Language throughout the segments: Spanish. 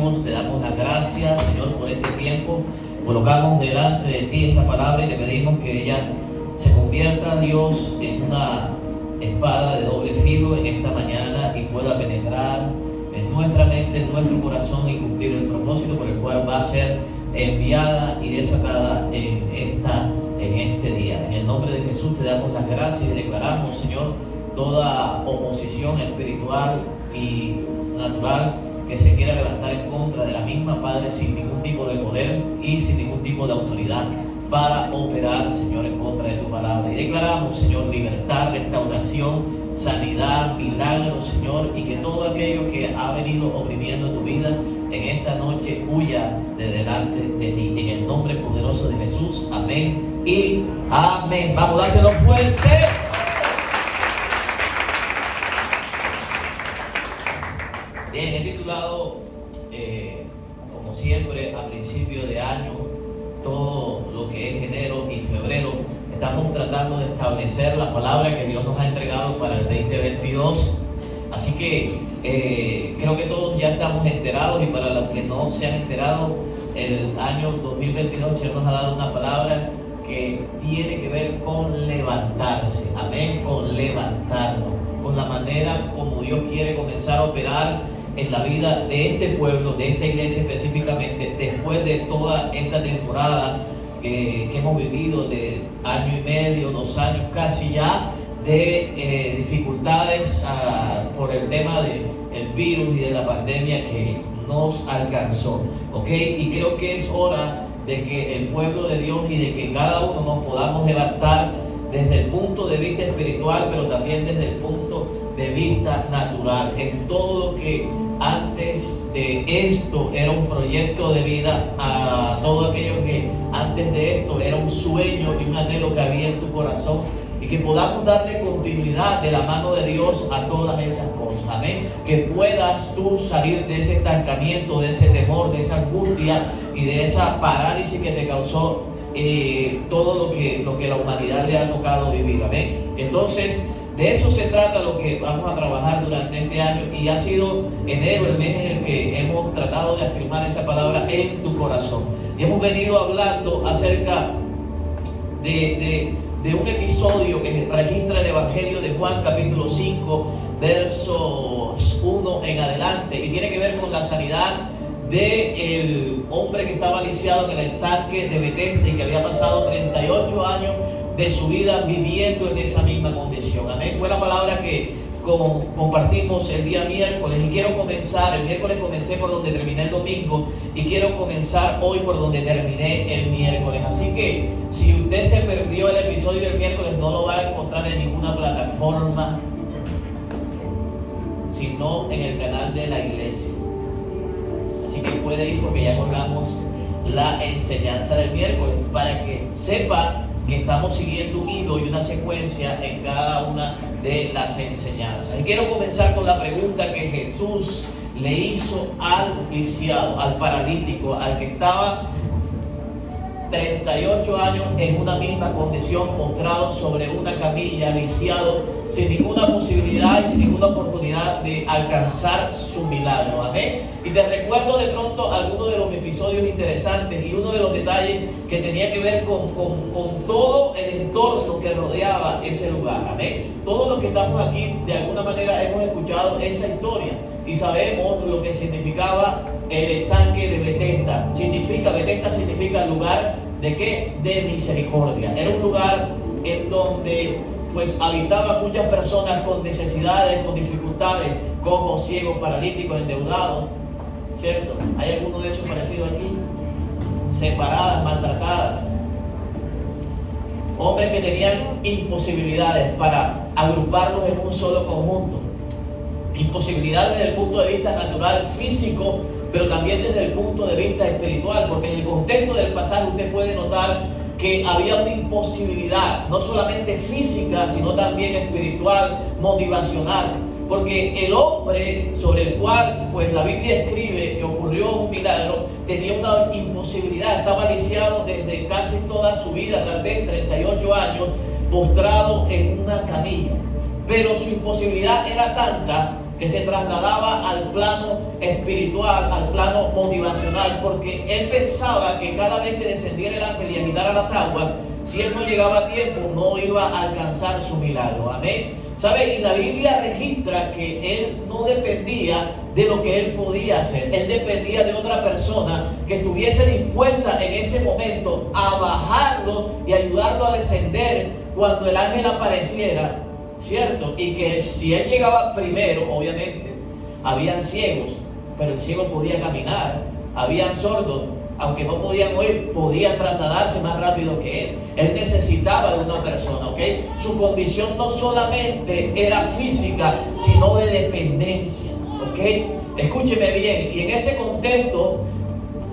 bendecimos, te damos las gracias, Señor, por este tiempo. Colocamos delante de ti esta palabra y te pedimos que ella se convierta, Dios, en una espada de doble filo en esta mañana y pueda penetrar en nuestra mente, en nuestro corazón y cumplir el propósito por el cual va a ser enviada y desatada en este día. En el nombre de Jesús te damos las gracias y declaramos, Señor, toda oposición espiritual y natural que se quiera levantar en contra de la misma, Padre, sin ningún tipo de poder y sin ningún tipo de autoridad para operar, Señor, en contra de tu palabra. Y declaramos, Señor, libertad, restauración, sanidad, milagros, Señor, y que todo aquello que ha venido oprimiendo tu vida en esta noche huya de delante de ti. En el nombre poderoso de Jesús, amén y amén. Vamos a dárselo fuerte. Bien, he titulado, como siempre, a principio de año, todo lo que es enero y febrero. Estamos tratando de establecer la palabra que Dios nos ha entregado para el 2022. Así que creo que todos ya estamos enterados, y para los que no se han enterado, el año 2022 el Señor nos ha dado una palabra que tiene que ver con levantarse. Amén, con levantarnos, con la manera como Dios quiere comenzar a operar en la vida de este pueblo, de esta iglesia específicamente, después de toda esta temporada que hemos vivido de año y medio, 2 años casi ya, de dificultades por el tema del virus y de la pandemia que nos alcanzó, ¿ok? Y creo que es hora de que el pueblo de Dios y de que cada uno nos podamos levantar desde el punto de vista espiritual, pero también desde el punto de vista natural, en todo lo que antes de esto era un proyecto de vida, a todo aquello que antes de esto era un sueño y un anhelo que había en tu corazón, y que podamos darle continuidad de la mano de Dios a todas esas cosas. Amén. Que puedas tú salir de ese estancamiento, de ese temor, de esa angustia y de esa parálisis que te causó todo lo que la humanidad le ha tocado vivir. Amén. Entonces, de eso se trata lo que vamos a trabajar durante este año, y ha sido enero el mes en el que hemos tratado de afirmar esa palabra en tu corazón. Y hemos venido hablando acerca de un episodio que registra el Evangelio de Juan, capítulo 5, versos 1 en adelante, y tiene que ver con la sanidad del hombre que estaba lisiado en el estanque de Betesda y que había pasado 38 años de su vida viviendo en esa misma condición. Amén. Fue la palabra que compartimos el día miércoles, y quiero comenzar. El miércoles comencé por donde terminé el domingo, y quiero comenzar hoy por donde terminé el miércoles. Así que si usted se perdió el episodio del miércoles, no lo va a encontrar en ninguna plataforma, sino en el canal de la iglesia. Así que puede ir, porque ya colgamos la enseñanza del miércoles, para que sepa que estamos siguiendo un hilo y una secuencia en cada una de las enseñanzas. Y quiero comenzar con la pregunta que Jesús le hizo al lisiado, al paralítico, al que estaba 38 años en una misma condición, postrado sobre una camilla, lisiado, sin ninguna posibilidad y sin ninguna oportunidad de alcanzar su milagro. Amén. Y te recuerdo de pronto algunos de los episodios interesantes y uno de los detalles que tenía que ver con todo el entorno que rodeaba ese lugar. Amén. Todos los que estamos aquí de alguna manera hemos escuchado esa historia y sabemos lo que significaba el estanque de Betesda. Betesda significa lugar de ¿qué? De misericordia. Era un lugar en donde pues habitaban muchas personas con necesidades, con dificultades, cojos, ciegos, paralíticos, endeudados, ¿cierto? ¿Hay alguno de esos parecidos aquí? Separadas, maltratadas, hombres que tenían imposibilidades para agruparlos en un solo conjunto, imposibilidades desde el punto de vista natural, físico, pero también desde el punto de vista espiritual, porque en el contexto del pasaje usted puede notar que había una imposibilidad, no solamente física, sino también espiritual, motivacional, porque el hombre sobre el cual pues la Biblia escribe que ocurrió un milagro, tenía una imposibilidad, estaba lisiado desde casi toda su vida, tal vez 38 años, postrado en una camilla, pero su imposibilidad era tanta que se trasladaba al plano espiritual, al plano motivacional, porque él pensaba que cada vez que descendiera el ángel y agitara las aguas, si él no llegaba a tiempo, no iba a alcanzar su milagro. Amén. ¿Sabe? Y la Biblia registra que él no dependía de lo que él podía hacer. Él dependía de otra persona que estuviese dispuesta en ese momento a bajarlo y ayudarlo a descender cuando el ángel apareciera, ¿cierto? Y que si él llegaba primero, obviamente, habían ciegos, pero el ciego podía caminar. Habían sordos, aunque no podían oír, podían trasladarse más rápido que él. Él necesitaba de una persona, ¿ok? Su condición no solamente era física, sino de dependencia, ¿ok? Escúcheme bien, y en ese contexto,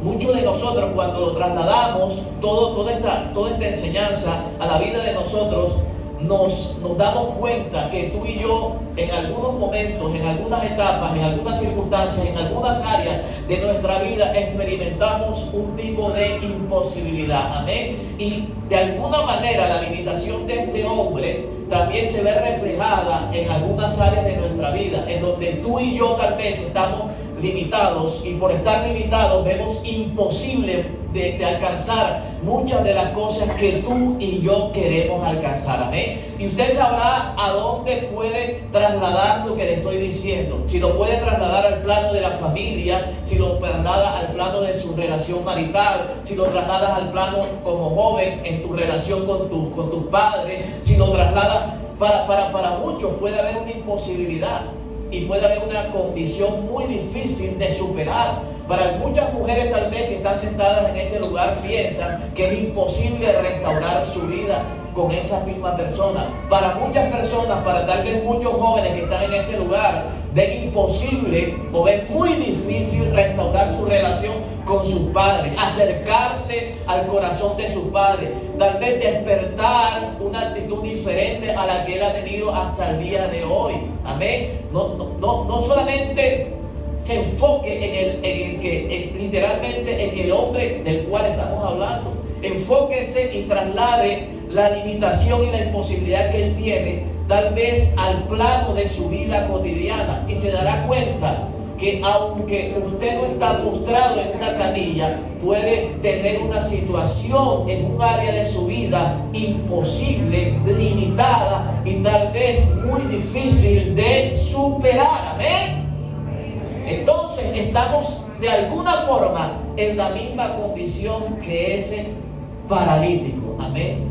muchos de nosotros cuando lo trasladamos, toda esta enseñanza a la vida de nosotros, nos damos cuenta que tú y yo en algunos momentos, en algunas etapas, en algunas circunstancias, en algunas áreas de nuestra vida experimentamos un tipo de imposibilidad. Amén. Y de alguna manera la limitación de este hombre también se ve reflejada en algunas áreas de nuestra vida, en donde tú y yo tal vez estamos limitados, y por estar limitados vemos imposible de alcanzar muchas de las cosas que tú y yo queremos alcanzar. Amén. Y usted sabrá a dónde puede trasladar lo que le estoy diciendo. Si lo puede trasladar al plano de la familia, si lo traslada al plano de su relación marital, si lo trasladas al plano como joven en tu relación con tus padres, si lo trasladas para muchos puede haber una imposibilidad y puede haber una condición muy difícil de superar. Para muchas mujeres tal vez que están sentadas en este lugar piensan que es imposible restaurar su vida con esa misma persona. Para muchas personas, para tal vez muchos jóvenes que están en este lugar, ven imposible o ven muy difícil restaurar su relación con sus padres, acercarse al corazón de sus padres, tal vez despertar una actitud diferente a la que él ha tenido hasta el día de hoy. Amén. No solamente se enfoque literalmente en el hombre del cual estamos hablando. Enfóquese y traslade la limitación y la imposibilidad que él tiene, tal vez al plano de su vida cotidiana, y se dará cuenta que aunque usted no está postrado en una camilla, puede tener una situación en un área de su vida imposible, limitada y tal vez muy difícil de superar. Amén. Entonces estamos de alguna forma en la misma condición que ese paralítico. Amén.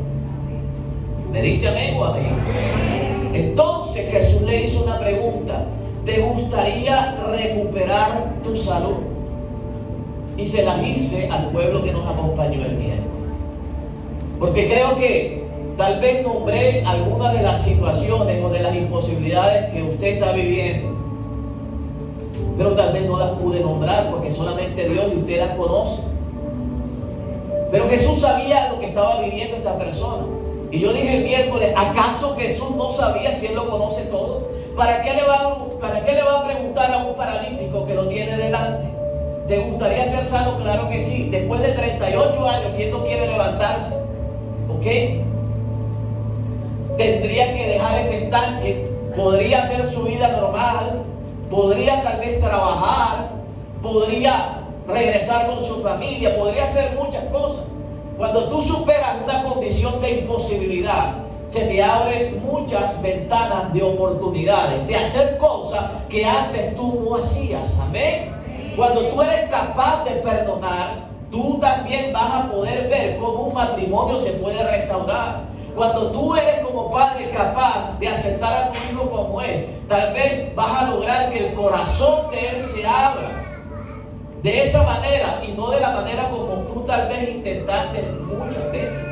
¿Me dice amén o amén? Entonces Jesús le hizo una pregunta: ¿te gustaría recuperar tu salud? Y se las hice al pueblo que nos acompañó el miércoles, porque creo que tal vez nombré algunas de las situaciones o de las imposibilidades que usted está viviendo, pero tal vez no las pude nombrar porque solamente Dios y usted las conoce. Pero Jesús sabía lo que estaba viviendo esta persona. Y yo dije el miércoles, ¿acaso Jesús no sabía si Él lo conoce todo? ¿Para qué le va a preguntar a un paralítico que lo tiene delante? ¿Te gustaría ser sano? Claro que sí. Después de 38 años, ¿quién no quiere levantarse? ¿Ok? Tendría que dejar ese estanque. Podría hacer su vida normal. Podría tal vez trabajar. Podría regresar con su familia. Podría hacer muchas cosas. Cuando tú superas una condición de imposibilidad, se te abren muchas ventanas de oportunidades, de hacer cosas que antes tú no hacías. Amén. Cuando tú eres capaz de perdonar, tú también vas a poder ver cómo un matrimonio se puede restaurar. Cuando tú eres como padre capaz de aceptar a tu hijo como es, tal vez vas a lograr que el corazón de él se abra de esa manera y no de la manera como tú tal vez intentaste muchas veces.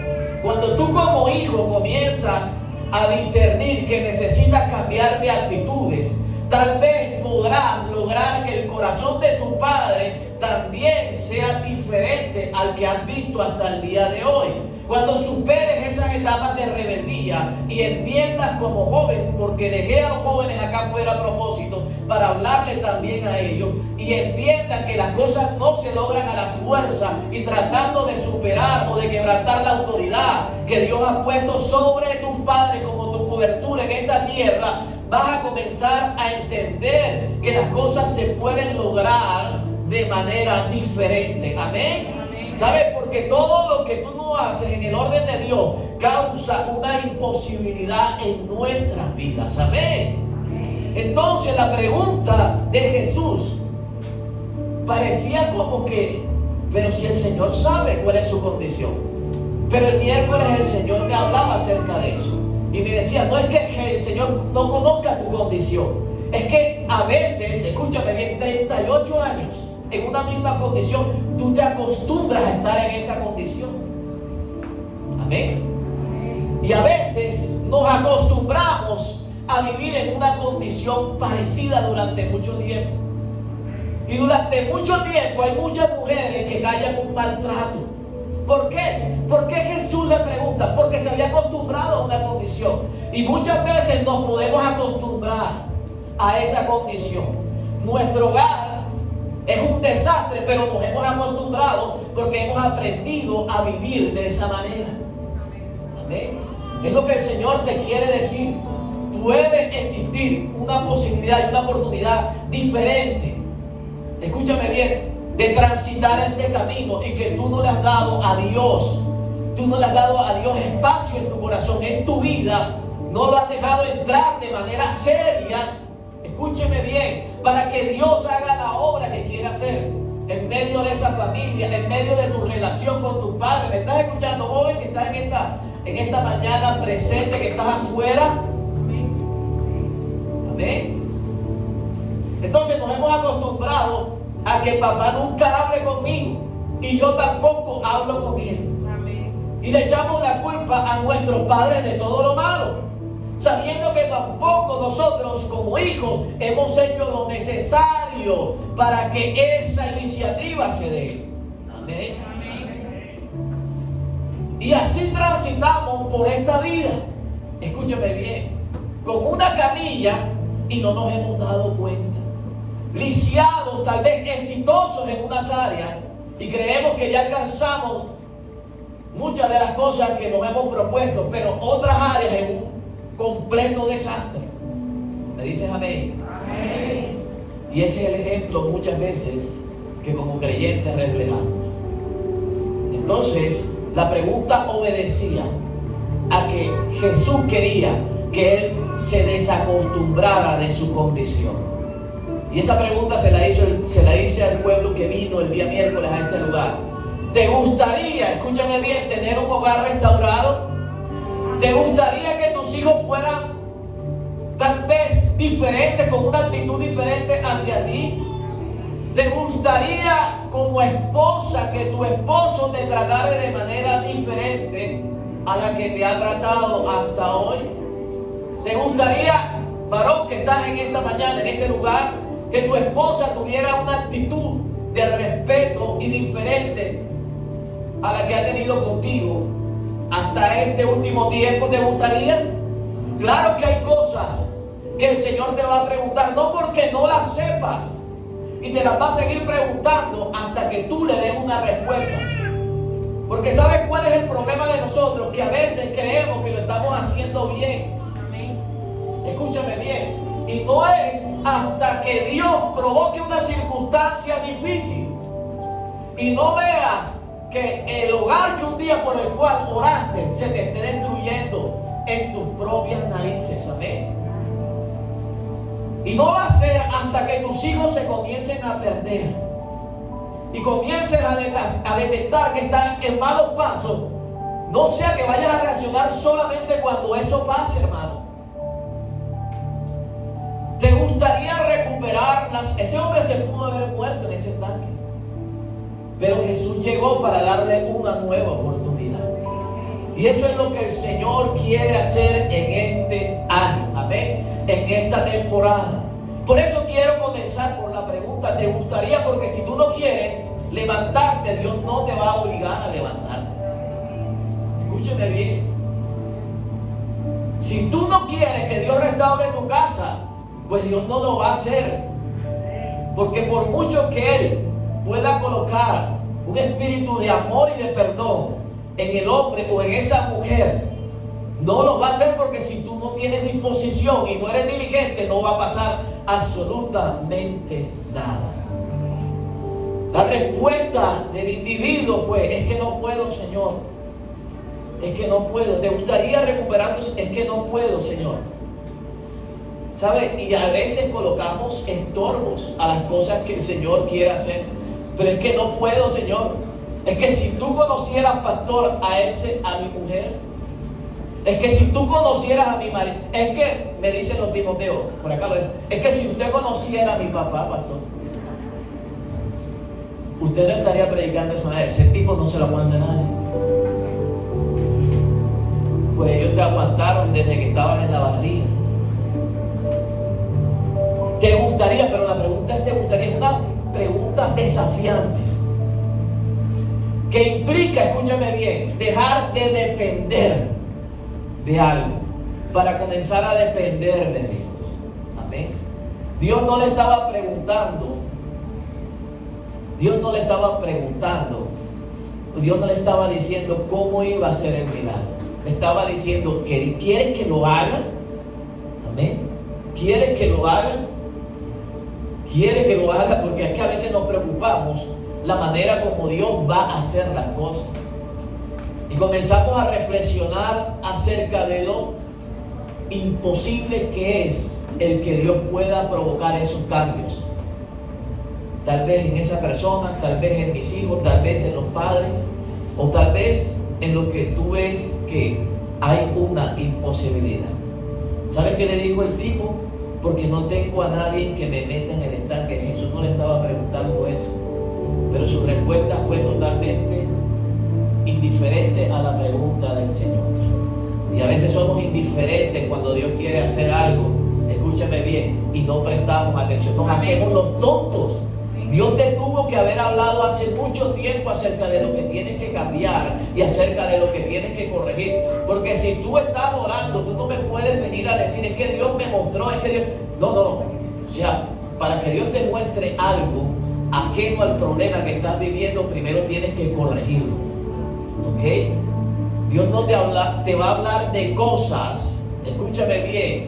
Cuando tú como hijo comienzas a discernir que necesitas cambiar de actitudes, tal vez podrás lograr que el corazón de tu padre también sea diferente al que has visto hasta el día de hoy. Cuando superes esas etapas de rebeldía y entiendas como joven, porque dejé a los jóvenes acá fuera a propósito para hablarle también a ellos, y entiendan que las cosas no se logran a la fuerza y tratando de superar o de quebrantar la autoridad que Dios ha puesto sobre tus padres como tu cobertura en esta tierra, vas a comenzar a entender que las cosas se pueden lograr de manera diferente. Amén. ¿Sabes? Porque todo lo que tú no haces en el orden de Dios causa una imposibilidad en nuestras vidas. Amén. Entonces la pregunta de Jesús parecía como que, pero si el Señor sabe cuál es su condición. Pero el miércoles el Señor me hablaba acerca de eso y me decía, no es que el Señor no conozca tu condición, es que a veces, escúchame bien, 38 años en una misma condición, tú te acostumbras a estar en esa condición. Amén. Y a veces nos acostumbramos a vivir en una condición parecida durante mucho tiempo. Y durante mucho tiempo hay muchas mujeres que callan un maltrato. ¿Por qué? ¿Por qué Jesús le pregunta? Porque se había acostumbrado a una condición. Y muchas veces nos podemos acostumbrar a esa condición. Nuestro hogar es un desastre, pero nos hemos acostumbrado porque hemos aprendido a vivir de esa manera. Amén. Es lo que el Señor te quiere decir. Puede existir una posibilidad y una oportunidad diferente, escúchame bien, de transitar este camino, y que tú no le has dado a Dios, espacio en tu corazón, en tu vida, no lo has dejado entrar de manera seria, escúcheme bien, para que Dios haga la obra que quiere hacer en medio de esa familia, en medio de tu relación con tus padres. ¿Me estás escuchando, joven, que estás en esta mañana presente, que estás afuera? Amén. Entonces nos hemos acostumbrado a que papá nunca hable conmigo y yo tampoco hablo con él. Amén. Y le echamos la culpa a nuestros padres de todo lo malo, sabiendo que tampoco nosotros como hijos hemos hecho lo necesario para que esa iniciativa se dé. Amén. Amén. Y así transitamos por esta vida, escúchame bien, con una camilla y no nos hemos dado cuenta. Lisiados, tal vez exitosos en unas áreas, y creemos que ya alcanzamos muchas de las cosas que nos hemos propuesto, pero otras áreas en un completo desastre. ¿Me dices amén? Amén. Y ese es el ejemplo muchas veces que como creyentes reflejamos. Entonces, la pregunta obedecía a que Jesús quería que él se desacostumbrara de su condición. Y esa pregunta se la hice al pueblo que vino el día miércoles a este lugar. ¿Te gustaría, escúchame bien, tener un hogar restaurado? ¿Te gustaría que tus hijos fueran tal vez diferentes, con una actitud diferente hacia ti? ¿Te gustaría como esposa que tu esposo te tratara de manera diferente a la que te ha tratado hasta hoy? ¿Te gustaría, varón que estás en esta mañana, en este lugar, que tu esposa tuviera una actitud de respeto y diferente a la que ha tenido contigo hasta este último tiempo? ¿Te gustaría? Claro que hay cosas que el Señor te va a preguntar, no porque no las sepas, y te las va a seguir preguntando hasta que tú le des una respuesta. Porque ¿sabes cuál es el problema de nosotros? Que a veces creemos que lo estamos haciendo bien. Escúchame bien. Y no es hasta que Dios provoque una circunstancia difícil y no veas que el hogar que un día por el cual oraste se te esté destruyendo en tus propias narices. Amén. Y no va a ser hasta que tus hijos se comiencen a perder y comiences a detectar que están en malos pasos. No sea que vayas a reaccionar solamente cuando eso pase, hermano. ¿Te gustaría recuperarlas? Ese hombre se pudo haber muerto en ese tanque, pero Jesús llegó para darle una nueva oportunidad. Y eso es lo que el Señor quiere hacer en este año, amén, en esta temporada. Por eso quiero comenzar por la pregunta, ¿te gustaría? Porque si tú no quieres levantarte, Dios no te va a obligar a levantarte. Escúcheme bien. Si tú no quieres que Dios restaure tu casa, pues Dios no lo va a hacer. Porque por mucho que Él pueda colocar un espíritu de amor y de perdón en el hombre o en esa mujer, No lo va a hacer porque si tú no tienes disposición y no eres diligente, no va a pasar absolutamente nada. La respuesta del individuo, pues, es que no puedo, Señor. Es que no puedo. ¿Te gustaría recuperar? Es que no puedo, Señor. ¿Sabes? Y a veces colocamos estorbos a las cosas que el Señor quiere hacer. Pero es que no puedo, Señor. Es que si tú conocieras, pastor, a mi mujer. Es que si tú conocieras a mi marido. Es que, me dicen los Timoteos, por acá lo digo. Es que si usted conociera a mi papá, pastor, usted no estaría predicando eso a nadie. Ese tipo no se lo aguanta a nadie. Pues ellos te aguantaron desde que estabas en la barriga. ¿Te gustaría? Pero la pregunta es, ¿te gustaría? Es una pregunta desafiante. Que implica, escúchame bien, dejar de depender de algo para comenzar a depender de Dios. Amén. Dios no le estaba preguntando. Dios no le estaba diciendo cómo iba a ser el milagro. Le estaba diciendo, ¿quieres que lo haga? Amén. ¿Quieres que lo haga? ¿Quieres que lo haga? Porque es que a veces nos preocupamos la manera como Dios va a hacer las cosas. Y comenzamos a reflexionar acerca de lo imposible que es el que Dios pueda provocar esos cambios. Tal vez en esa persona, tal vez en mis hijos, tal vez en los padres, o tal vez en lo que tú ves que hay una imposibilidad. ¿Sabes qué le dijo el tipo? Porque no tengo a nadie que me meta en el estanque. Jesús no le estaba preguntando eso, pero su respuesta fue totalmente indiferente a la pregunta del Señor. Y a veces somos indiferentes cuando Dios quiere hacer algo, escúchame bien, y no prestamos atención. Nos hacemos los tontos. Dios te tuvo que haber hablado hace mucho tiempo acerca de lo que tienes que cambiar y acerca de lo que tienes que corregir. Porque si tú estás orando, tú no me puedes venir a decir, es que Dios me mostró, es que Dios... No. O sea, para que Dios te muestre algo ajeno al problema que estás viviendo, primero tienes que corregirlo. ¿Ok? Dios no te va a hablar de cosas, escúchame bien,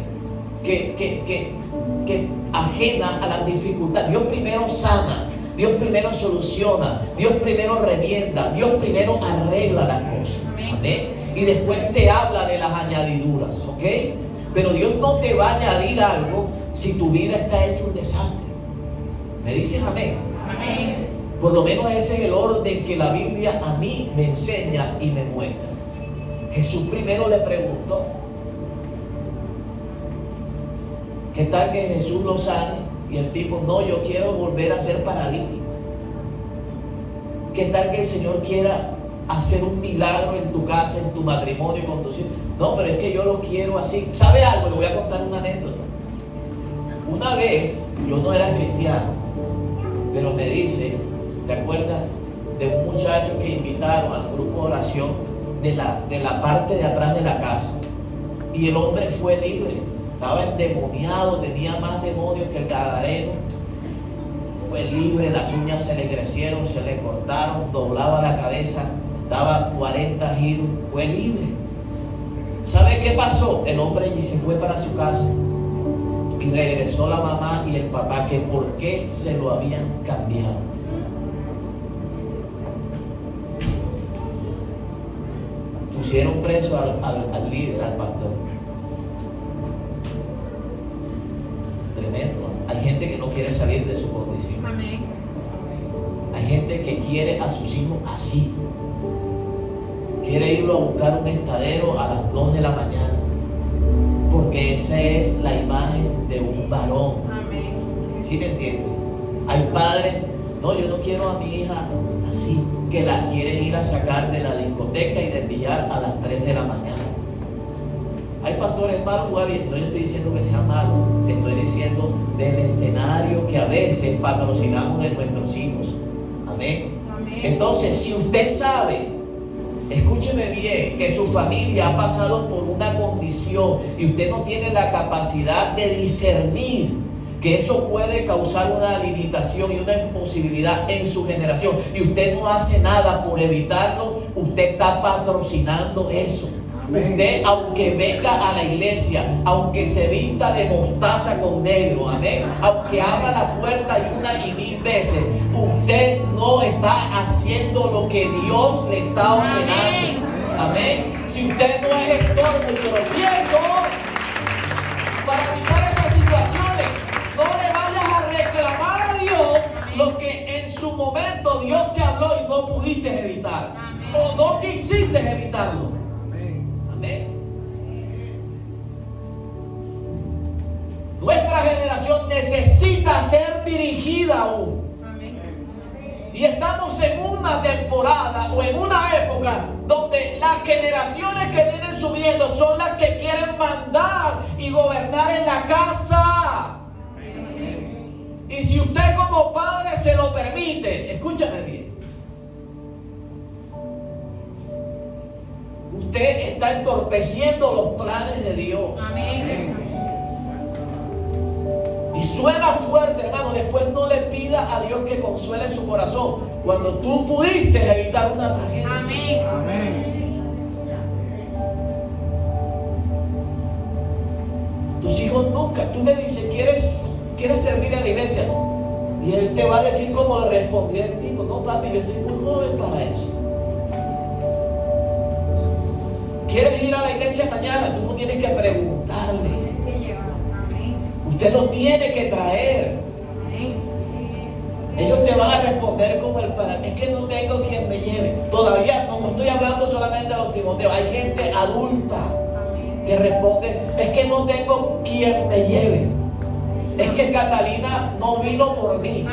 que ajenas a las dificultades. Dios primero sana, Dios primero soluciona, Dios primero revienta, Dios primero arregla las cosas. Amén. Y después te habla de las añadiduras, ¿ok? Pero Dios no te va a añadir algo si tu vida está hecha un desastre. ¿Me dices amén? Amén. Por lo menos ese es el orden que la Biblia a mí me enseña y me muestra. Jesús primero le preguntó, ¿qué tal que Jesús lo sane? Y el tipo, no, yo quiero volver a ser paralítico. ¿Qué tal que el Señor quiera hacer un milagro en tu casa, en tu matrimonio, con tus hijos? No, pero es que yo lo quiero así. ¿Sabe algo? Le voy a contar una anécdota. Una vez, yo no era cristiano, pero me dice, ¿te acuerdas de un muchacho que invitaron al grupo de oración de la parte de atrás de la casa? Y el hombre fue libre. Estaba endemoniado, tenía más demonios que el gadareno. Fue libre, las uñas se le crecieron, se le cortaron, doblaba la cabeza, daba 40 giros, fue libre. ¿Sabe qué pasó? El hombre se fue para su casa y regresó la mamá y el papá, que por qué se lo habían cambiado. Pusieron preso al líder, al pastor. Tremendo. Hay gente que no quiere salir de su condición. Amén. Hay gente que quiere a sus hijos así. Quiere irlo a buscar un estadero a las 2 de la mañana. Porque esa es la imagen de un varón. Amén. ¿Sí me entiendes? Hay padres, no, yo no quiero a mi hija así, que la quieren ir a sacar de la discoteca y del billar a las 3 de la mañana. Hay pastores malos, no yo estoy diciendo que sea malo, te estoy diciendo del escenario que a veces patrocinamos de nuestros hijos. Amén. Amén. Entonces, si usted sabe, escúcheme bien, que su familia ha pasado por una condición y usted no tiene la capacidad de discernir que eso puede causar una limitación y una imposibilidad en su generación, y usted no hace nada por evitarlo, usted está patrocinando eso. Usted, aunque venga a la iglesia, aunque se vista de mostaza con negro, amén, aunque abra la puerta una y mil veces, usted no está haciendo lo que Dios le está ordenando. Amén. Si usted no es estorbo y tropiezo, para evitar esas situaciones, no le vayas a reclamar a Dios lo que en su momento Dios te habló y no pudiste evitar. O no quisiste evitarlo. Amén. Nuestra generación necesita ser dirigida aún. Y estamos en una temporada o en una época donde las generaciones que vienen subiendo son las que quieren mandar y gobernar en la casa. Y si usted como padre se lo permite, escúchame bien, usted está entorpeciendo los planes de Dios. Amén. Y suena fuerte, hermano. Después no le pida a Dios que consuele su corazón cuando tú pudiste evitar una tragedia. Amén. Amén. Tus hijos nunca, tú le dices, ¿quieres servir a la iglesia? Y él te va a decir como le respondió el tipo: no, papi, yo estoy muy joven para eso. ¿Quieres ir a la iglesia mañana? Tú no tienes que preguntarle. Usted lo tiene que traer. Ellos te van a responder como el padre: es que no tengo quien me lleve. Todavía no estoy hablando solamente a los Timoteos. Hay gente adulta que responde: es que no tengo quien me lleve. Es que Catalina no vino por mí.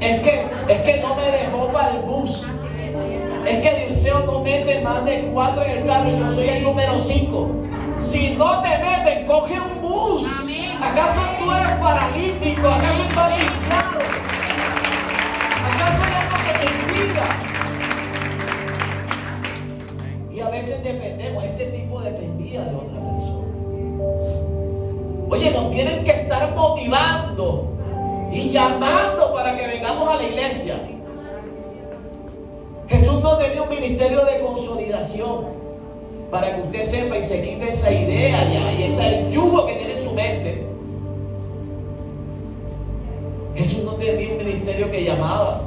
Es que no me dejó para el bus. Es que Dirceo no mete más de 4 en el carro y yo soy el número 5. Si no te meten, coge un bus. ¿Acaso tú eres paralítico? ¿Acaso estás lisiado? ¿Acaso hay algo que te impida? Y a veces dependemos. Este tipo dependía de otra persona. Oye, nos tienen que estar motivando y llamando para que vengamos a la iglesia. Jesús no tenía un ministerio de consolidación para que usted sepa y se quite esa idea ya y ese yugo que tiene en su mente. Jesús no tenía un ministerio que llamaba.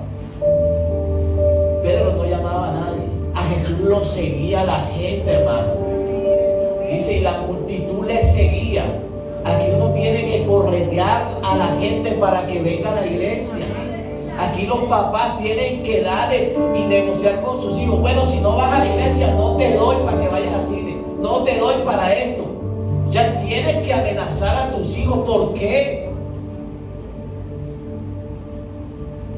Pedro no llamaba a nadie. A Jesús lo seguía la gente, hermano. Dice, y la multitud le seguía. Aquí uno tiene que corretear a la gente para que venga a la iglesia. Aquí los papás tienen que darle y negociar con sus hijos. Bueno, si no vas a la iglesia, no te doy para que vayas al cine. No te doy para esto. Ya tienes que amenazar a tus hijos. ¿Por qué?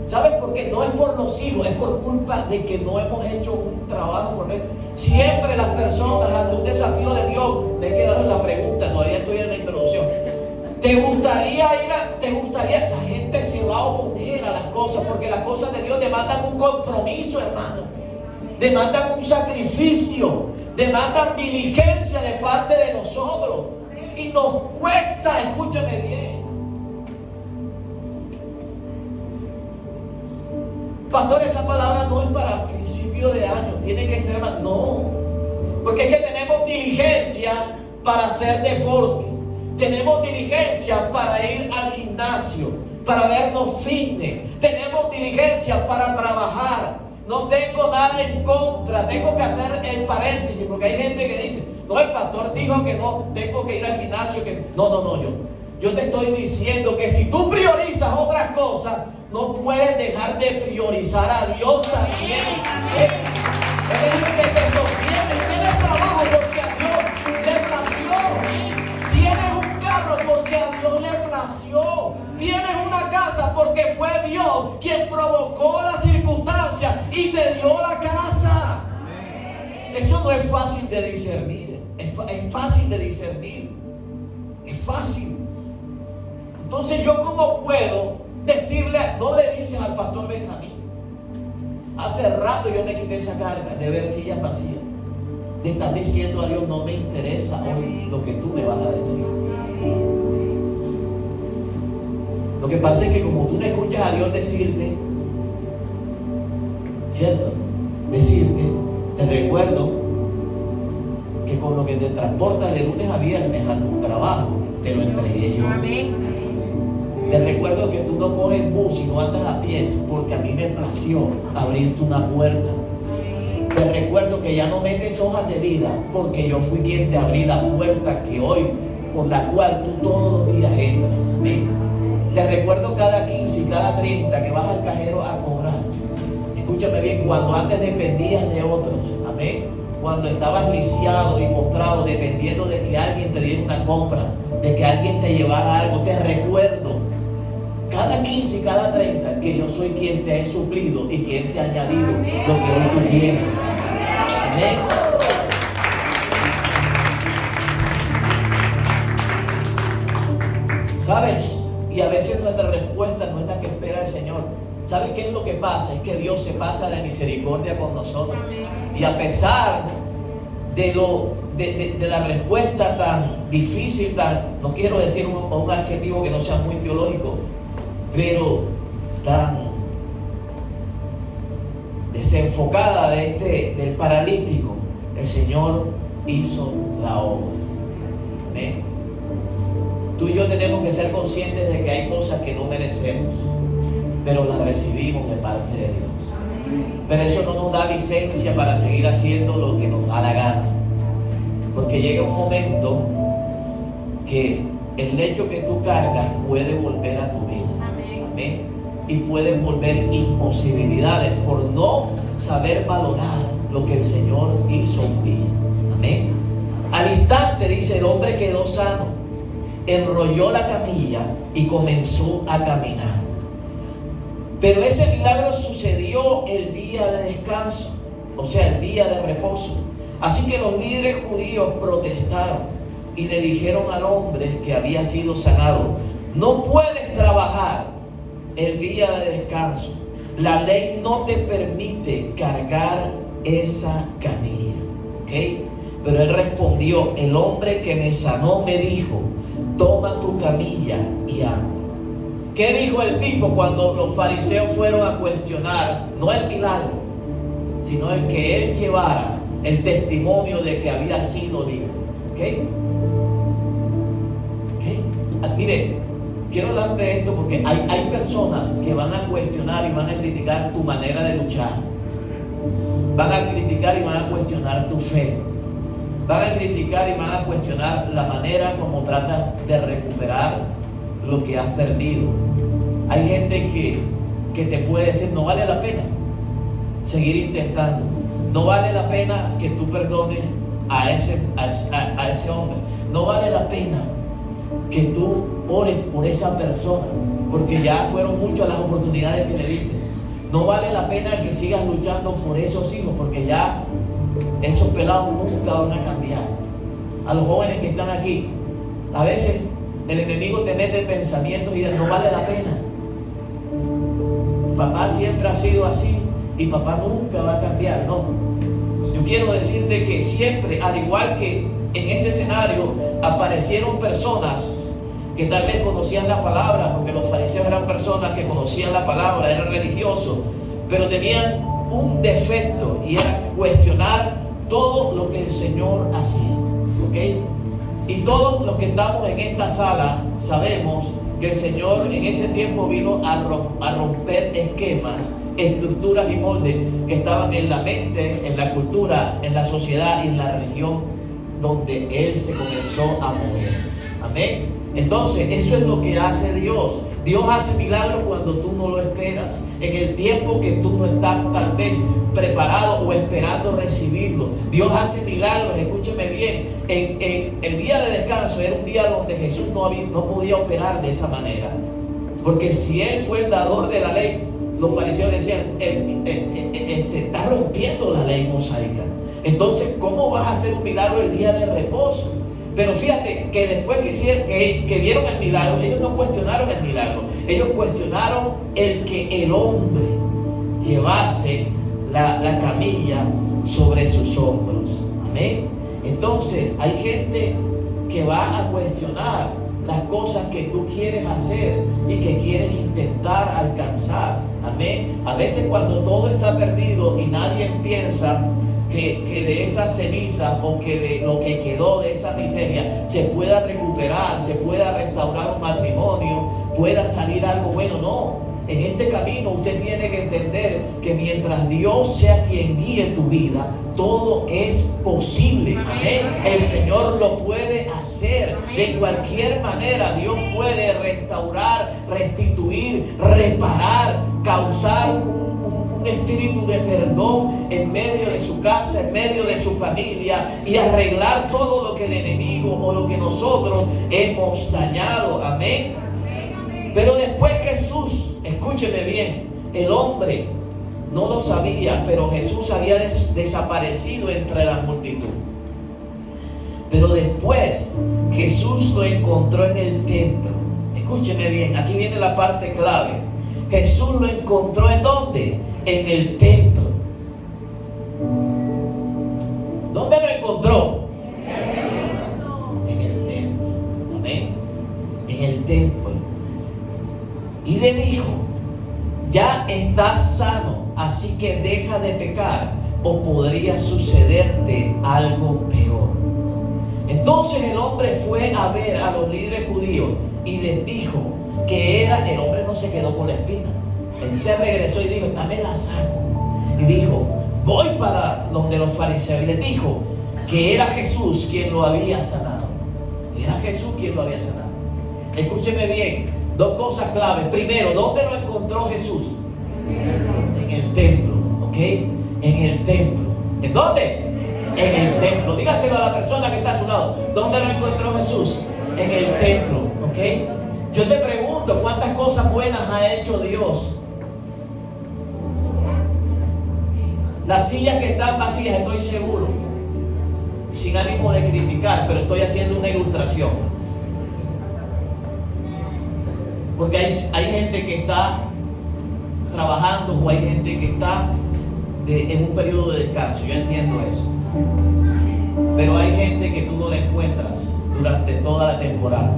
¿Sabes por qué? No es por los hijos, es por culpa de que no hemos hecho un trabajo correcto. Siempre las personas ante un desafío de Dios, le he quedado en la pregunta, todavía estoy en la introducción. ¿Te gustaría la gente se va a oponer a las cosas? Porque las cosas de Dios demandan un compromiso, hermano. Demandan un sacrificio. Demandan diligencia de parte de nosotros. Y nos cuesta, escúchame bien. Pastor, esa palabra no es para principio de año. Tiene que ser más. No. Porque es que tenemos diligencia para hacer deporte. Tenemos diligencia para ir al gimnasio, para vernos fitness. Tenemos diligencia para trabajar. No tengo nada en contra. Tengo que hacer el paréntesis, porque hay gente que dice: no, el pastor dijo que no tengo que ir al gimnasio. No, yo te estoy diciendo que si tú priorizas otras cosas, no puedes dejar de priorizar a Dios también. Él es el que te sostiene. Tienes trabajo porque a Dios le plació. Tienes un carro porque a Dios le plació. Tienes una casa porque fue Dios quien provocó las circunstancias y te dio la casa. Eso no es fácil de discernir. Es fácil de discernir. Es fácil. Entonces, ¿yo cómo puedo decirle? No le dices al pastor Benjamín: hace rato yo me quité esa carga de ver sillas vacías. Le estás diciendo a Dios: no me interesa hoy lo que tú me vas a decir. Lo que pasa es que como tú no escuchas a Dios decirte, ¿cierto? Decirte, te recuerdo que con lo que te transportas de lunes a viernes a tu trabajo, te lo entregué yo. Amén. Te recuerdo que tú no coges bus y no andas a pie, porque a mí me plació abrirte una puerta. Te recuerdo que ya no metes hojas de vida, porque yo fui quien te abrí la puerta que hoy, por la cual tú todos los días entras. Amén. Te recuerdo cada 15 y cada 30 que vas al cajero a cobrar. Escúchame bien, cuando antes dependías de otros. Amén. Cuando estabas lisiado y postrado, dependiendo de que alguien te diera una compra, de que alguien te llevara algo. Te recuerdo cada 15 y cada 30 que yo soy quien te he suplido y quien te ha añadido lo que hoy tú tienes. Amén. ¿Sabes? Y a veces nuestra respuesta no es la que espera el Señor. ¿Sabes qué es lo que pasa? Es que Dios se pasa de misericordia con nosotros. Y a pesar de la respuesta tan difícil, no quiero decir un adjetivo que no sea muy teológico, pero tan desenfocada del paralítico, el Señor hizo la obra. Amén. Tú y yo tenemos que ser conscientes de que hay cosas que no merecemos, pero las recibimos de parte de Dios. Pero eso no nos da licencia para seguir haciendo lo que nos da la gana, porque llega un momento que el lecho que tú cargas puede volver a tu vida. Amén. Y pueden volver imposibilidades por no saber valorar lo que el Señor hizo un día. Amén. Al instante, dice, el hombre quedó sano, enrolló la camilla y comenzó a caminar. Pero ese milagro sucedió el día de descanso, o sea, el día de reposo. Así que los líderes judíos protestaron y le dijeron al hombre que había sido sanado: no puedes trabajar el día de descanso. La ley no te permite cargar esa camilla. ¿Ok? Pero él respondió: el hombre que me sanó me dijo, toma tu camilla y anda. ¿Qué dijo el tipo cuando los fariseos fueron a cuestionar? No el milagro, sino el que él llevara el testimonio de que había sido libre. ¿Ok? ¿Ok? Mire, quiero darte esto porque hay personas que van a cuestionar y van a criticar tu manera de luchar. Van a criticar y van a cuestionar tu fe. Van a criticar y van a cuestionar la manera como tratas de recuperar lo que has perdido. Hay gente que te puede decir: no vale la pena seguir intentando. No vale la pena que tú perdones a ese hombre. No vale la pena que tú ores por esa persona, porque ya fueron muchas las oportunidades que le diste. No vale la pena que sigas luchando por esos hijos, porque ya esos pelados nunca van a cambiar. A los jóvenes que están aquí, a veces el enemigo te mete pensamientos y dice: no vale la pena. Papá siempre ha sido así y papá nunca va a cambiar. No, yo quiero decirte que siempre, al igual que en ese escenario, aparecieron personas que tal vez conocían la palabra, porque los fariseos eran personas que conocían la palabra, eran religiosos, pero tenían un defecto, y era cuestionar todo lo que el Señor hacía. ¿Ok? Y todos los que estamos en esta sala sabemos que el Señor en ese tiempo vino a romper esquemas, estructuras y moldes que estaban en la mente, en la cultura, en la sociedad y en la religión donde Él se comenzó a mover. Amén. Entonces, eso es lo que hace Dios. Dios hace milagros cuando tú no lo esperas, en el tiempo que tú no estás tal vez preparado o esperando recibirlo. Dios hace milagros, escúcheme bien. En el día de descanso era un día donde Jesús no podía operar de esa manera, porque si Él fue el dador de la ley, los fariseos decían: está rompiendo la ley mosaica. Entonces, ¿cómo vas a hacer un milagro el día de reposo? Pero fíjate que después que vieron el milagro, ellos no cuestionaron el milagro, ellos cuestionaron el que el hombre llevase la camilla sobre sus hombros. Amén. Entonces hay gente que va a cuestionar las cosas que tú quieres hacer y que quieres intentar alcanzar. Amén. A veces cuando todo está perdido y nadie piensa que de esa ceniza o que de lo que quedó de esa miseria se pueda recuperar, se pueda restaurar un matrimonio, pueda salir algo bueno. No. En este camino usted tiene que entender que mientras Dios sea quien guíe tu vida, todo es posible. Amén. El Señor lo puede hacer de cualquier manera. Dios puede restaurar, restituir, reparar, causar un espíritu de perdón en medio de su casa, en medio de su familia, y arreglar todo lo que el enemigo o lo que nosotros hemos dañado. Amén. Pero después Jesús, escúcheme bien, el hombre no lo sabía, pero Jesús había desaparecido entre la multitud. Pero después Jesús lo encontró en el templo. Escúcheme bien, aquí viene la parte clave. Jesús lo encontró ¿en dónde? En el templo. ¿Dónde lo encontró? En el templo. Amén. En el templo. Y le dijo: ya estás sano, así que deja de pecar, o podría sucederte algo peor. Entonces el hombre fue a ver a los líderes judíos y les dijo que era, el hombre no se quedó con la espina. Él se regresó y dijo: dame la saco. Y dijo: voy para donde los fariseos. Y les dijo que era Jesús quien lo había sanado. Era Jesús quien lo había sanado. Escúcheme bien. Dos cosas claves. Primero, ¿dónde lo encontró Jesús? En el templo, ¿ok? En el templo. ¿En dónde? En el templo. Dígaselo a la persona que está a su lado. ¿Dónde lo encontró Jesús? En el templo, ¿ok? Yo te pregunto, ¿cuántas cosas buenas ha hecho Dios? Las sillas que están vacías, estoy seguro, sin ánimo de criticar, pero estoy haciendo una ilustración. Porque hay gente que está trabajando, o hay gente que está en un periodo de descanso. Yo entiendo eso. Pero hay gente que tú no la encuentras durante toda la temporada,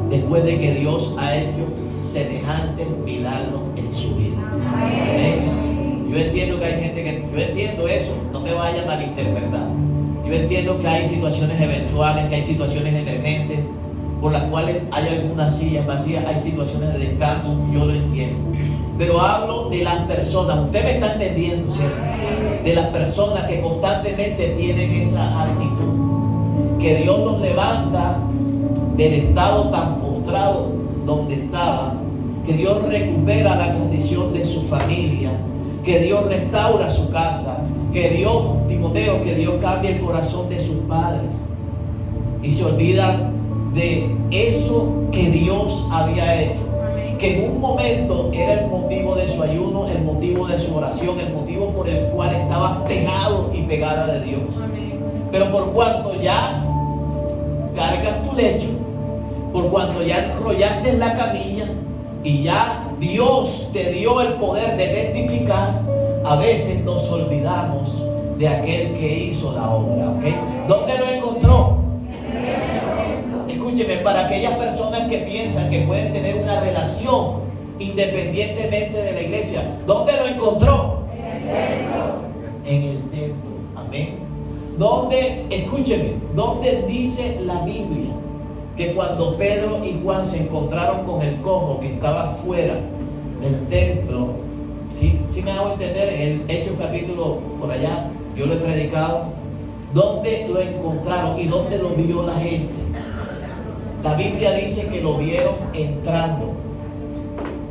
después de que Dios ha hecho semejantes milagros en su vida. Amén. Yo entiendo que hay gente que... Yo entiendo eso. No me vaya a malinterpretar. Yo entiendo que hay situaciones eventuales, que hay situaciones emergentes, por las cuales hay algunas sillas vacías, hay situaciones de descanso. Yo lo entiendo. Pero hablo de las personas. Usted me está entendiendo, ¿cierto? De las personas que constantemente tienen esa actitud, que Dios los levanta del estado tan postrado donde estaba, que Dios recupera la condición de su familia, que Dios restaura su casa, que Dios, Timoteo, que Dios cambia el corazón de sus padres, y se olvidan de eso que Dios había hecho, que en un momento era el motivo de su ayuno, el motivo de su oración, el motivo por el cual estaba pegado y pegada de Dios. Pero por cuanto ya cargas tu lecho, por cuanto ya enrollaste en la camilla y ya Dios te dio el poder de testificar, a veces nos olvidamos de aquel que hizo la obra, ¿ok? ¿Dónde lo encontró? Escúcheme, para aquellas personas que piensan que pueden tener una relación independientemente de la iglesia, ¿dónde lo encontró? En el templo. Amén. ¿Dónde? Escúcheme, ¿dónde dice la Biblia que cuando Pedro y Juan se encontraron con el cojo que estaba fuera del templo? ¿Sí me hago entender? En Hechos capítulo por allá, yo lo he predicado. ¿Dónde lo encontraron y dónde lo vio la gente? La Biblia dice que lo vieron entrando,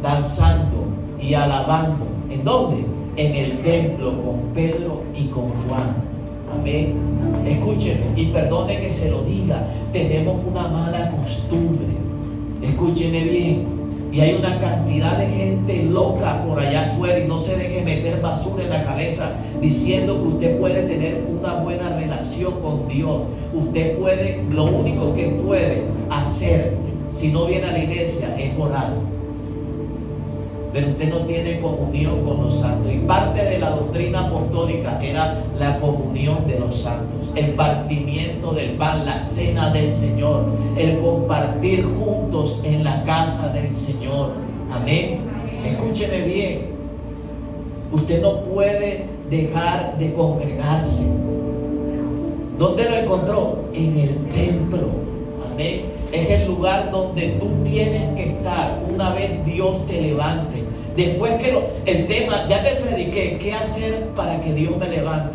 danzando y alabando. ¿En dónde? En el templo, con Pedro y con Juan. Amén. Escúcheme, y perdone que se lo diga, tenemos una mala costumbre. Escúcheme bien. Y hay una cantidad de gente loca por allá afuera, y no se deje meter basura en la cabeza diciendo que usted puede tener una buena relación con Dios. Usted puede, lo único que puede hacer si no viene a la iglesia es orar. Pero usted no tiene comunión con los santos. Y parte de la doctrina apostólica era la comunión de los santos, el partimiento del pan, la cena del Señor, el compartir juntos en la casa del Señor. Amén. Escúcheme bien. Usted no puede dejar de congregarse. ¿Dónde lo encontró? En el templo. Amén. Es el lugar donde tú tienes que estar una vez Dios te levante. Después que el tema, ya te prediqué qué hacer para que Dios me levante.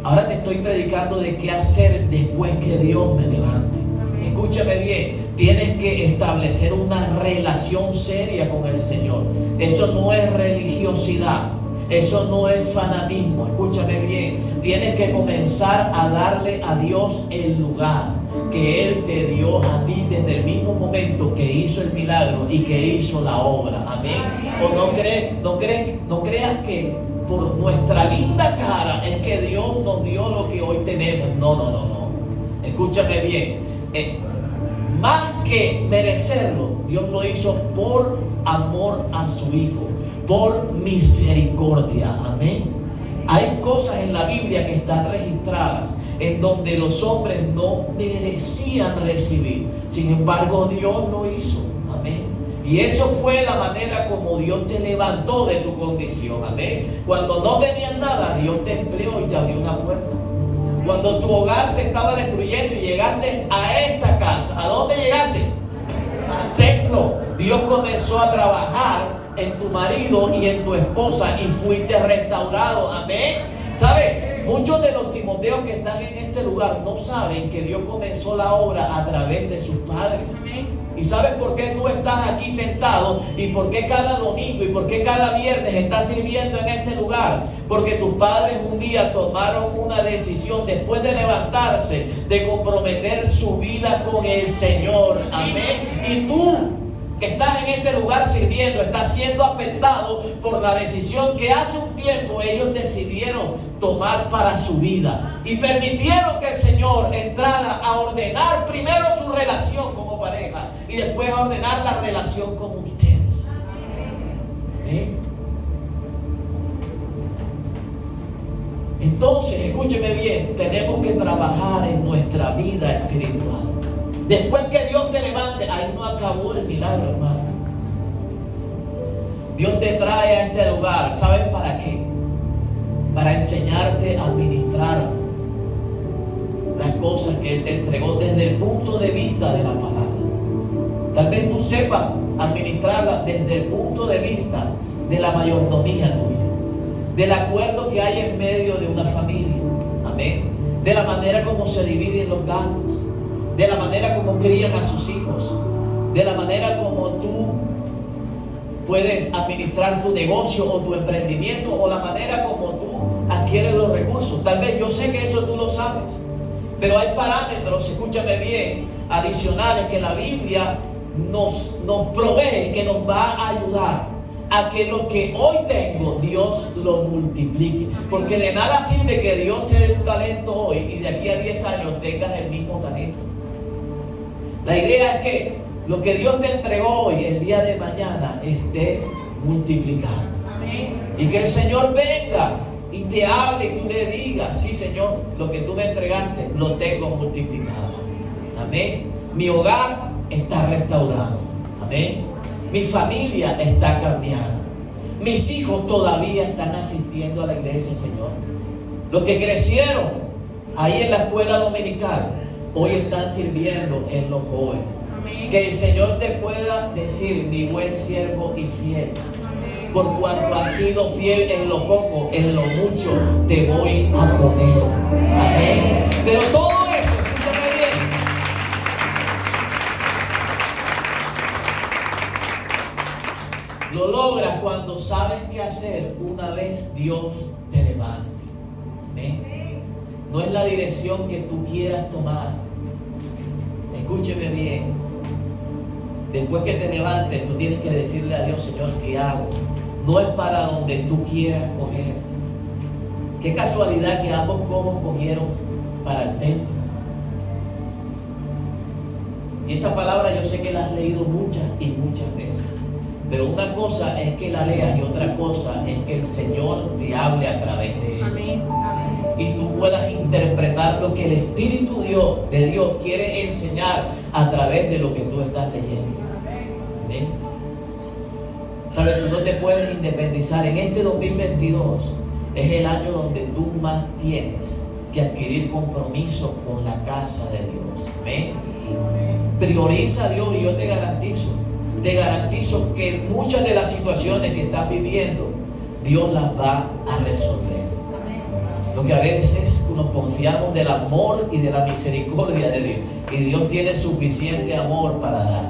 Ahora te estoy predicando de qué hacer después que Dios me levante. Escúchame bien, tienes que establecer una relación seria con el Señor. Eso no es religiosidad, eso no es fanatismo. Escúchame bien, tienes que comenzar a darle a Dios el lugar que Él te dio a ti desde el mismo momento que hizo el milagro y que hizo la obra. Amén. O no creas que por nuestra linda cara es que Dios nos dio lo que hoy tenemos. No. Escúchame bien. Más que merecerlo, Dios lo hizo por amor a su Hijo, por misericordia. Amén. Hay cosas en la Biblia que están registradas en donde los hombres no merecían recibir. Sin embargo, Dios lo hizo. Amén. Y eso fue la manera como Dios te levantó de tu condición. Amén. Cuando no tenías nada, Dios te empleó y te abrió una puerta. Cuando tu hogar se estaba destruyendo y llegaste a esta casa, ¿a dónde llegaste? Al templo. Dios comenzó a trabajar en tu marido y en tu esposa y fuiste restaurado. Amén. ¿Sabes? Muchos de los Timoteos que están en este lugar no saben que Dios comenzó la obra a través de sus padres. Amén. ¿Y sabes por qué tú estás aquí sentado? ¿Y por qué cada domingo? ¿Y por qué cada viernes estás sirviendo en este lugar? Porque tus padres un día tomaron una decisión después de levantarse, de comprometer su vida con el Señor. Amén. Y tú que estás en este lugar sirviendo, estás siendo afectado por la decisión que hace un tiempo ellos decidieron tomar para su vida. Y permitieron que el Señor entrara a ordenar primero su relación como pareja y después a ordenar la relación con ustedes. Amén. Entonces, escúcheme bien, tenemos que trabajar en nuestra vida espiritual. Después que Dios te levante, ahí no acabó el milagro, hermano. Dios te trae a este lugar, ¿sabes para qué? Para enseñarte a administrar las cosas que Él te entregó desde el punto de vista de la palabra. Tal vez tú sepas administrarla desde el punto de vista de la mayordomía tuya, del acuerdo que hay en medio de una familia. Amén. De la manera como se dividen los gastos, de la manera como crían a sus hijos, de la manera como tú puedes administrar tu negocio o tu emprendimiento, o la manera como tú adquieres los recursos. Tal vez yo sé que eso tú lo sabes, pero hay parámetros, escúchame bien, adicionales que la Biblia nos provee, que nos va a ayudar a que lo que hoy tengo, Dios lo multiplique. Porque de nada sirve que Dios te dé un talento hoy y de aquí a 10 años tengas el mismo talento. La idea es que lo que Dios te entregó hoy, el día de mañana, esté multiplicado. Amén. Y que el Señor venga y te hable y tú le digas: sí, Señor, lo que tú me entregaste lo tengo multiplicado. Amén. Mi hogar está restaurado. Amén. Mi familia está cambiada. Mis hijos todavía están asistiendo a la iglesia, Señor. Los que crecieron ahí en la escuela dominical, hoy están sirviendo en los jóvenes. Amén. Que el Señor te pueda decir: mi buen siervo y fiel. Amén. Por cuanto has sido fiel en lo poco, en lo mucho te voy a poner. Amén. Pero todo eso, escúchame bien, lo logras cuando sabes qué hacer una vez Dios te levante. Amén. No es la dirección que tú quieras tomar. Escúcheme bien. Después que te levantes, tú tienes que decirle a Dios: Señor, ¿qué hago? No es para donde tú quieras coger. Qué casualidad que ambos cogieron para el templo. Y esa palabra yo sé que la has leído muchas y muchas veces. Pero una cosa es que la leas y otra cosa es que el Señor te hable a través de ella. Amén. Y tú puedas interpretar lo que el Espíritu de Dios quiere enseñar a través de lo que tú estás leyendo. Amén. Sabes, tú no te puedes independizar. En este 2022 es el año donde tú más tienes que adquirir compromiso con la casa de Dios. Amén. Prioriza a Dios y yo te garantizo que muchas de las situaciones que estás viviendo, Dios las va a resolver. Lo que a veces nos confiamos del amor y de la misericordia de Dios. Y Dios tiene suficiente amor para dar.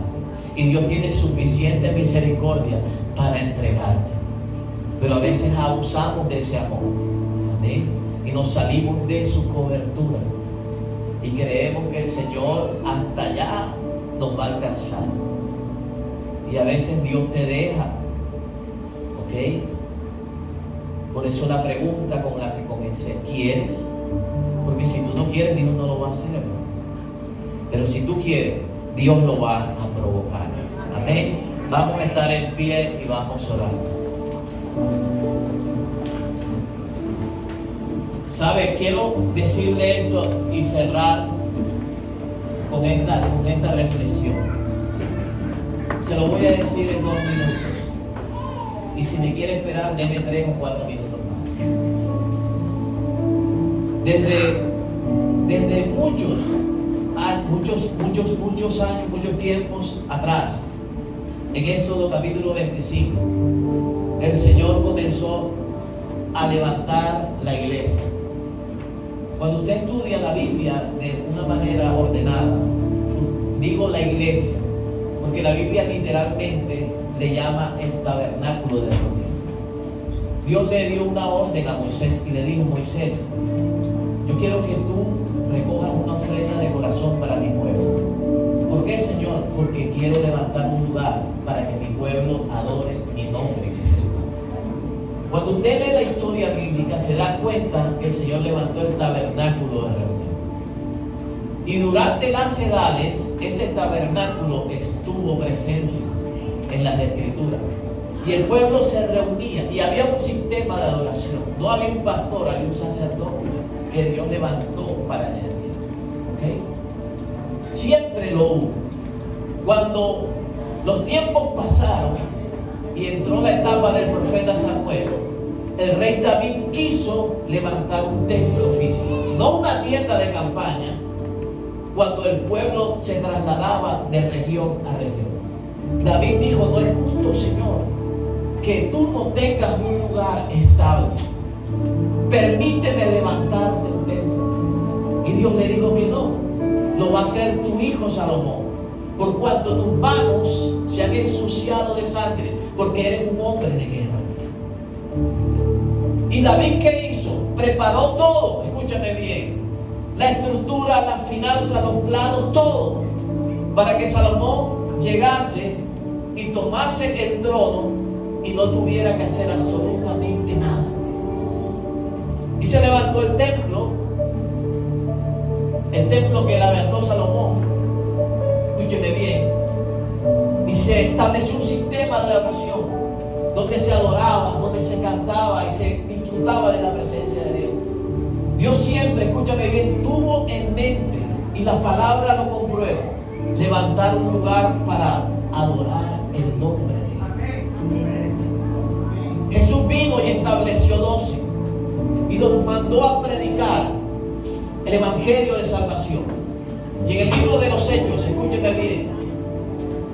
Y Dios tiene suficiente misericordia para entregarte. Pero a veces abusamos de ese amor. ¿Amén? Y nos salimos de su cobertura. Y creemos que el Señor hasta allá nos va a alcanzar. Y a veces Dios te deja. ¿Ok? Por eso la pregunta con la que comencé: ¿quieres? Porque si tú no quieres, Dios no lo va a hacer, ¿no? Pero si tú quieres, Dios lo va a provocar. Amén. Vamos a estar en pie y vamos a orar. ¿Sabe? Quiero decirle esto y cerrar con esta reflexión. Se lo voy a decir en 2 minutos. Y si me quiere esperar, deme 3 o 4 minutos más. Desde muchos años, muchos tiempos atrás, en Éxodo capítulo 25, el Señor comenzó a levantar la iglesia. Cuando usted estudia la Biblia de una manera ordenada, digo la iglesia, porque la Biblia literalmente le llama el tabernáculo de reunión. Dios le dio una orden a Moisés y le dijo: Moisés, yo quiero que tú recojas una ofrenda de corazón para mi pueblo. ¿Por qué, Señor? Porque quiero levantar un lugar para que mi pueblo adore mi nombre en ese lugar. Cuando usted lee la historia bíblica, se da cuenta que el Señor levantó el tabernáculo de reunión. Y durante las edades, ese tabernáculo estuvo presente en las Escrituras. Y el pueblo se reunía y había un sistema de adoración. No había un pastor, había un sacerdote que Dios levantó para ese tiempo. ¿Ok? Siempre lo hubo. Cuando los tiempos pasaron y entró la etapa del profeta Samuel, el rey David quiso levantar un templo físico, no una tienda de campaña, cuando el pueblo se trasladaba de región a región. David dijo: no es justo, Señor, que tú no tengas un lugar estable. Permíteme levantarte un templo. Y Dios le dijo que no, lo va a hacer tu hijo Salomón, por cuanto tus manos se han ensuciado de sangre, porque eres un hombre de guerra. ¿Y David qué hizo? Preparó todo, escúchame bien, la estructura, las finanzas, los planos, todo, para que Salomón llegase y tomase el trono y no tuviera que hacer absolutamente nada. Y se levantó el templo que levantó Salomón. Escúcheme bien. Y se estableció un sistema de adoración donde se adoraba, donde se cantaba y se disfrutaba de la presencia de Dios. Dios siempre, escúchame bien, tuvo en mente, y la palabra lo comprueba, levantar un lugar para adorar el nombre de Dios. Jesús vino y estableció 12 y los mandó a predicar el evangelio de salvación. Y en el libro de los Hechos, escúcheme bien,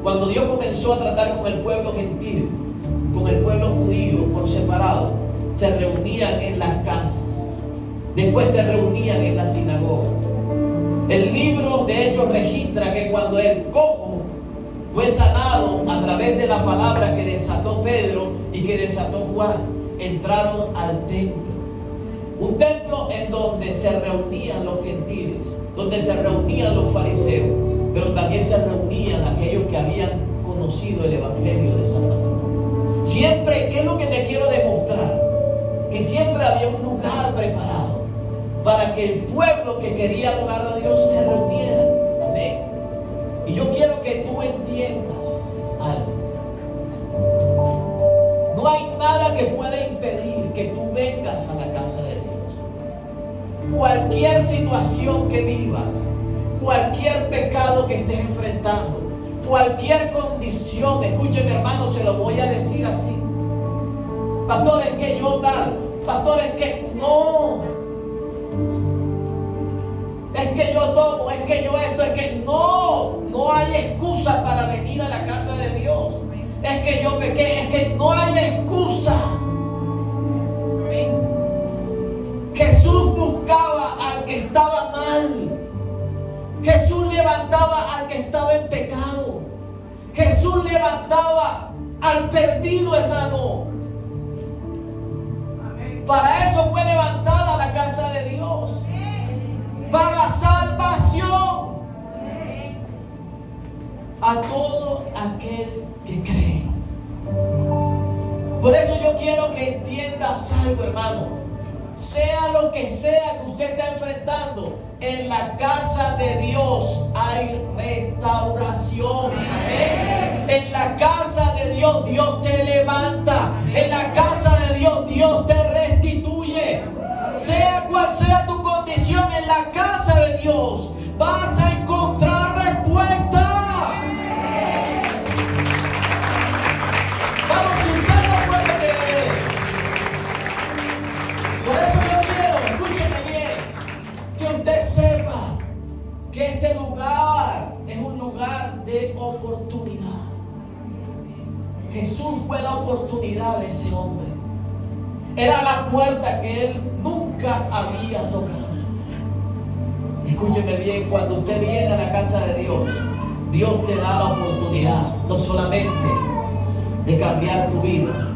cuando Dios comenzó a tratar con el pueblo gentil, con el pueblo judío por separado, se reunían en las casas, después se reunían en las sinagogas. El libro de Hechos registra que cuando el cojo fue sanado a través de la palabra que desató Pedro y que desató Juan, entraron al templo. Un templo en donde se reunían los gentiles, donde se reunían los fariseos, pero también se reunían aquellos que habían conocido el evangelio de salvación. Siempre, ¿qué es lo que te quiero demostrar? Que siempre había un lugar preparado para que el pueblo que quería adorar a Dios se reuniera. Amén. Y yo quiero que tú entiendas algo. No hay nada que pueda impedir que tú vengas a la casa de Dios. Cualquier situación que vivas, cualquier pecado que estés enfrentando, cualquier condición. Escúcheme, hermano, se lo voy a decir así. Pastor, es que yo tal. Pastor, es que no. Es que yo tomo, es que yo esto, es que no. No hay excusa para venir a la casa de Dios. Es que yo pequé, es que no hay excusa. Jesús buscaba al que estaba mal. Jesús levantaba al que estaba en pecado. Jesús levantaba al perdido, hermano. Para eso fue levantada la casa de Dios. Para salvación a todo aquel que cree. Por eso yo quiero que entiendas algo, hermano. Sea lo que sea que usted está enfrentando, en la casa de Dios hay restauración. Amén. En la casa de Dios, Dios te levanta. En la casa de Dios, Dios te restituye. Sea cual sea tu condición, en la casa de Dios vas a encontrar respuesta. Vamos, si usted no puede creer. Por eso yo quiero, escúcheme bien, que usted sepa que este lugar es un lugar de oportunidad. Jesús fue la oportunidad de ese hombre. Era la puerta que él nunca había tocado. Escúcheme bien, cuando usted viene a la casa de Dios, Dios te da la oportunidad no solamente de cambiar tu vida,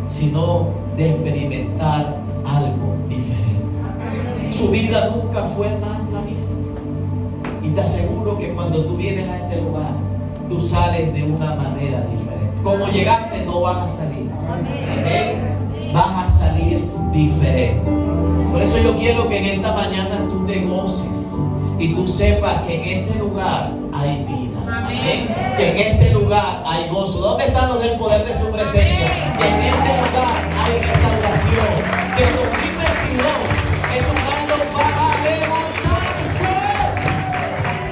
sino de experimentar algo diferente. Su vida nunca fue más la misma. Y te aseguro que cuando tú vienes a este lugar, tú sales de una manera diferente. Como llegaste, no vas a salir. Amén. Vas a salir diferente. Por eso yo quiero que en esta mañana tú te goces y tú sepas que en este lugar hay vida. Amén. Que en este lugar hay gozo. ¿Dónde están los del poder de su presencia? Que en este lugar hay restauración. Que el 2022 es un año para levantarse.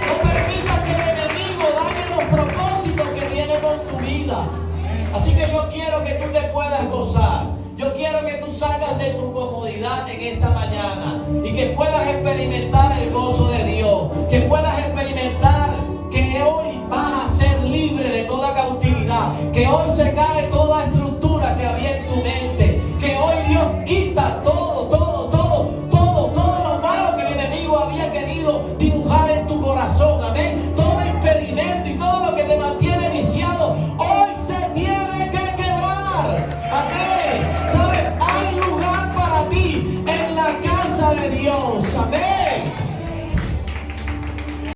No permitas que el enemigo dañe los propósitos que viene con tu vida. Así que yo quiero que tú te puedas gozar. Yo quiero que tú salgas de tu comodidad en esta mañana y que puedas experimentar el gozo de Dios, que puedas experimentar que hoy vas a ser libre de toda cautividad, que hoy se cae todo